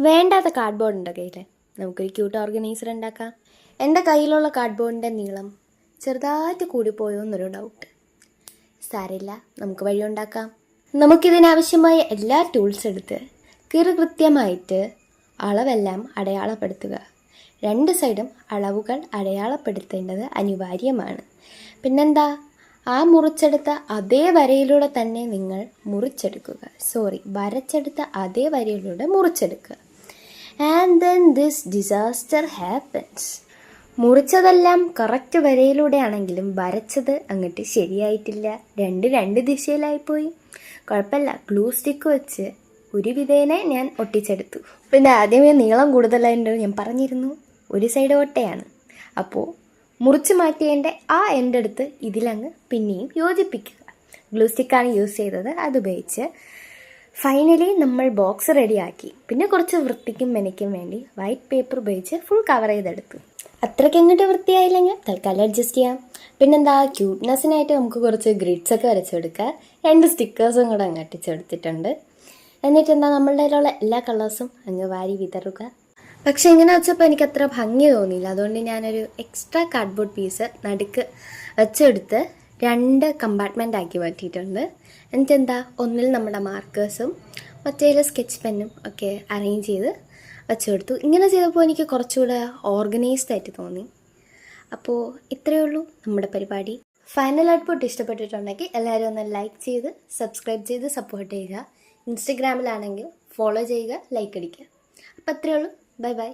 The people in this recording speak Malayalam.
വേണ്ടാത്ത കാർഡ്ബോർഡ് ഉണ്ടോ കയ്യിൽ? നമുക്കൊരു ക്യൂട്ട് ഓർഗനൈസർ ഉണ്ടാക്കാം. എൻ്റെ കയ്യിലുള്ള കാർഡ്ബോർഡിൻ്റെ നീളം ചെറുതായിട്ട് കൂടിപ്പോയോ എന്നൊരു ഡൗട്ട്. സാരമില്ല, നമുക്ക് വഴി ഉണ്ടാക്കാം. നമുക്കിതിനാവശ്യമായ എല്ലാ ടൂൾസ് എടുത്ത് കൃത്യമായിട്ട് അളവെല്ലാം അടയാളപ്പെടുത്തുക. രണ്ട് സൈഡും അളവുകൾ അടയാളപ്പെടുത്തേണ്ടത് അനിവാര്യമാണ്. പിന്നെന്താ, ആ മുറിച്ചെടുത്ത അതേ വരയിലൂടെ തന്നെ നിങ്ങൾ വരച്ചെടുത്ത അതേ വരയിലൂടെ മുറിച്ചെടുക്കുക. And then this disaster happens. മുറിച്ചതെല്ലാം കറക്റ്റ് വരയിലൂടെയാണെങ്കിലും വരച്ചത് അങ്ങോട്ട് ശരിയായിട്ടില്ല. രണ്ട് ദിശയിലായിപ്പോയി. കുഴപ്പമില്ല, ഗ്ലൂ സ്റ്റിക്ക് വെച്ച് ഒരു വിധേനെ ഞാൻ ഒട്ടിച്ചെടുത്തു. പിന്നെ ആദ്യമേ നീളം കൂടുതലായിട്ട് ഞാൻ പറഞ്ഞിരുന്നു, ഒരു സൈഡ് ഒട്ടയാണ്. അപ്പോൾ മുറിച്ച് മാറ്റിയതിൻ്റെ ആ എൻ്റെ അടുത്ത് ഇതിലങ്ങ് പിന്നെയും യോജിപ്പിക്കുക. ഗ്ലൂ സ്റ്റിക്കാണ് യൂസ് ചെയ്തത്. അതുപയോഗിച്ച് ഫൈനലി നമ്മൾ ബോക്സ് റെഡിയാക്കി. പിന്നെ കുറച്ച് വൃത്തിക്കും മെനയ്ക്കും വേണ്ടി വൈറ്റ് പേപ്പർ ഉപയോഗിച്ച് ഫുൾ കവർ ചെയ്തെടുത്തു. അത്രയ്ക്ക് അങ്ങോട്ട് വൃത്തിയായില്ലെങ്കിൽ തൽക്കാലം അഡ്ജസ്റ്റ് ചെയ്യാം. പിന്നെന്താ, ക്യൂട്ട്നെസ്സിനായിട്ട് നമുക്ക് കുറച്ച് ഗ്രിഡ്സൊക്കെ വരച്ചെടുക്കുക. 2 സ്റ്റിക്കേഴ്സും കൂടെ അങ്ങ് അട്ടിച്ചെടുത്തിട്ടുണ്ട്. എന്നിട്ടെന്താ, നമ്മളുടെ കയ്യിലുള്ള എല്ലാ കളേഴ്സും അങ്ങ് വാരി വിതറുക. പക്ഷേ ഇങ്ങനെ വെച്ചപ്പോൾ എനിക്ക് അത്ര ഭംഗി തോന്നിയില്ല. അതുകൊണ്ട് ഞാനൊരു എക്സ്ട്രാ കാർഡ്ബോർഡ് പീസ് നടുക്ക് വെച്ചെടുത്ത് 2 കമ്പാർട്ട്മെൻ്റ് ആക്കി മാറ്റിയിട്ടുണ്ട്. എന്നിട്ടെന്താ, ഒന്നിൽ നമ്മുടെ മാർക്കേഴ്സും മറ്റേതിൽ സ്കെച്ച് പെന്നും ഒക്കെ അറേഞ്ച് ചെയ്ത് വെച്ചെടുത്തു. ഇങ്ങനെ ചെയ്തപ്പോൾ എനിക്ക് കുറച്ചുകൂടെ ഓർഗനൈസ്ഡ് ആയിട്ട് തോന്നി. അപ്പോൾ ഇത്രയേ ഉള്ളൂ നമ്മുടെ പരിപാടി. ഫൈനൽ ഔട്ട്പുട്ട് ഇഷ്ടപ്പെട്ടിട്ടുണ്ടെങ്കിൽ എല്ലാവരും ഒന്ന് ലൈക്ക് ചെയ്ത് സബ്സ്ക്രൈബ് ചെയ്ത് സപ്പോർട്ട് ചെയ്യുക. ഇൻസ്റ്റഗ്രാമിലാണെങ്കിൽ ഫോളോ ചെയ്യുക, ലൈക്ക് അടിക്കുക. അപ്പോൾ അത്രയേ ഉള്ളൂ. Bye bye.